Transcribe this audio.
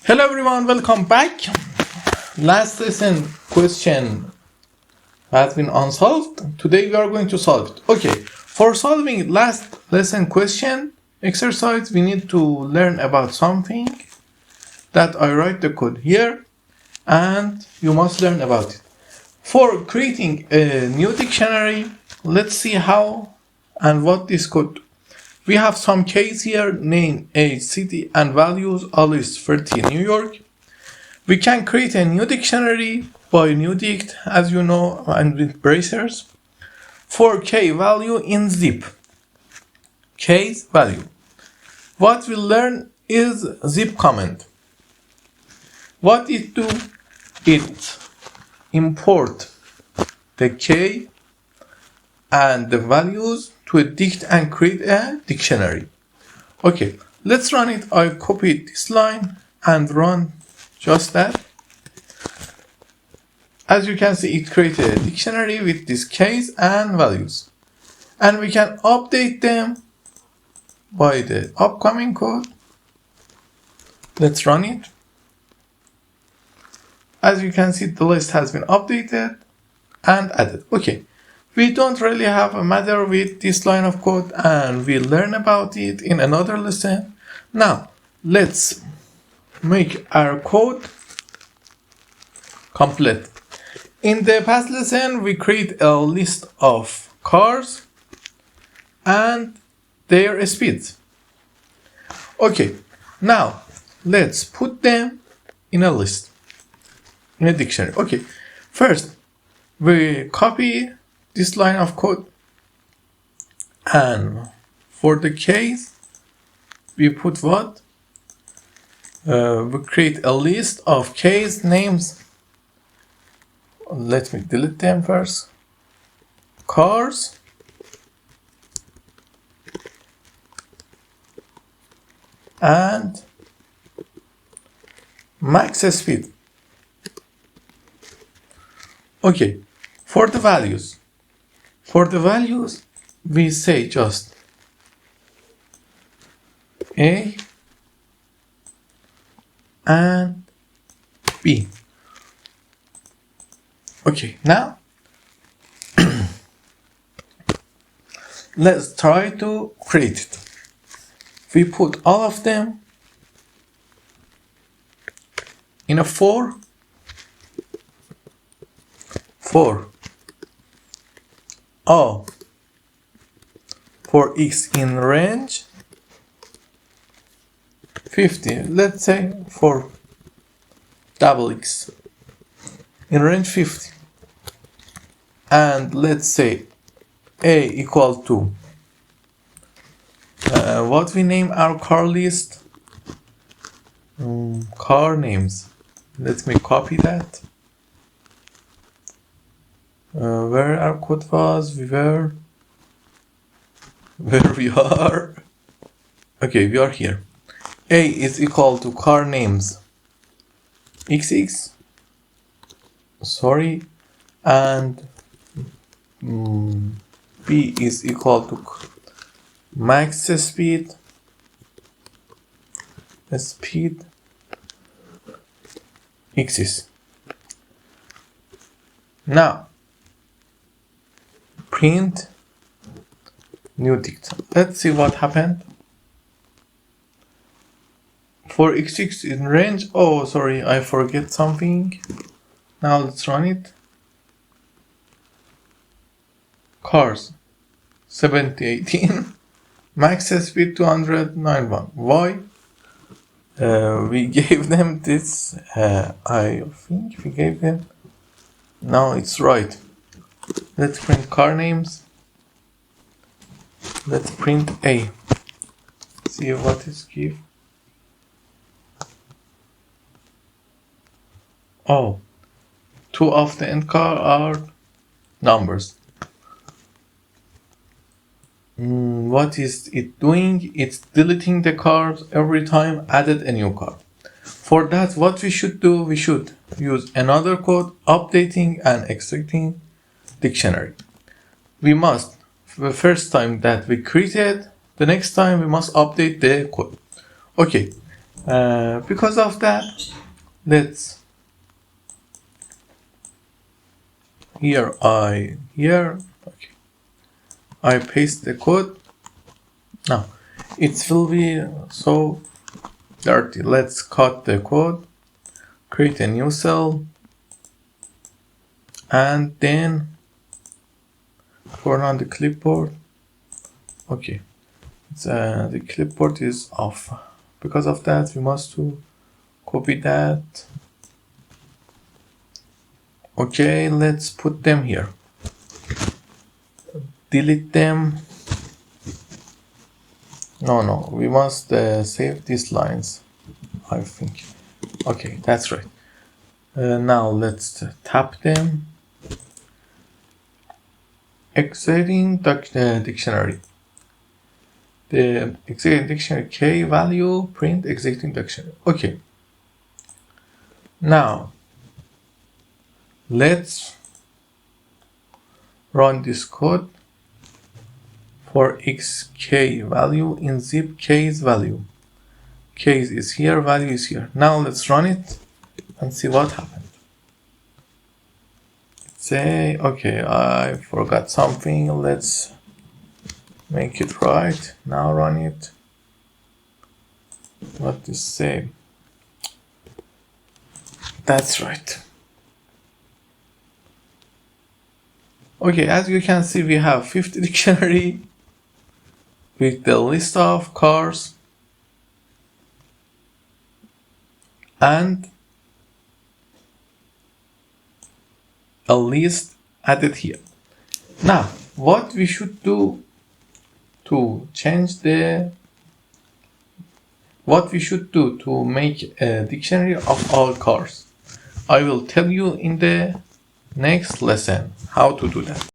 Hello everyone, welcome back. Last lesson question has been unsolved. Today we are going to solve it. Okay, for solving last lesson question exercise, we need to learn about something that I write the code here and you must learn about it. For creating a new dictionary, let's see how and what this code do. We have some case here, name, age, city, and values, always 30 New York. We can create a new dictionary by new dict, as you know, and with bracers. For k value in zip. Case value. What we learn is zip command. What it do? It import the k and the values to a dict and create a dictionary. Okay, let's run it. I copied this line and run just that. As you can see, it created a dictionary with this case and values. And we can update them by the upcoming code. Let's run it. As you can see, the list has been updated and added. Okay. We don't really have a matter with this line of code and we'll learn about it in another lesson. Now, let's make our code complete. In the past lesson, we create a list of cars and their speeds. Okay, now let's put them in a list, in a dictionary. Okay, first we copy this line of code and for the case we put what? We create a list of case names. Let me delete them first. Cars and max speed. Okay, for the values. For the values, we say just A and B. Okay, now let's try to create it. We put all of them in a for O for x in range 50, let's say for double x in range 50, and let's say a equal to what we name our car list, car names. Let me copy that. Where our code was, where we are. Okay, we are here. A is equal to car names xx, sorry, and B is equal to max speed x's. Now print new dict. Let's see what happened. For x6 in range, oh sorry, I forget something. Now let's run it. Cars 7018 max speed 291. Why? We gave them this, I think we gave them, now it's right. Let's print car names. Let's print A. See what is give. Oh, two of the end car are numbers. What is it doing? It's deleting the cars every time added a new car. For that, what we should do, we should use another code, updating and extracting dictionary. We must, the first time that we created, the next time we must update the code. Okay, Because of that, let's okay, I paste the code. Now it will be so dirty. Let's cut the code, create a new cell, and then turn on the clipboard. Okay, the clipboard is off. Because of that, we must to copy that. Okay, let's put them here. Delete them. No, we must save these lines, I think. Okay, that's right. Now let's tap them. Iterating dictionary. The iterating dictionary k value print iterating dictionary. Okay. Now let's run this code for xk value in zip k's value. Case is here, value is here. Now let's run it and see what happened. Say, okay, I forgot something. Let's make it right. Now run it. What to say? That's right. Okay, as you can see, we have 50 dictionary with the list of cars and a list added here. Now, what we should do to change what we should do to make a dictionary of all cars, I will tell you in the next lesson how to do that.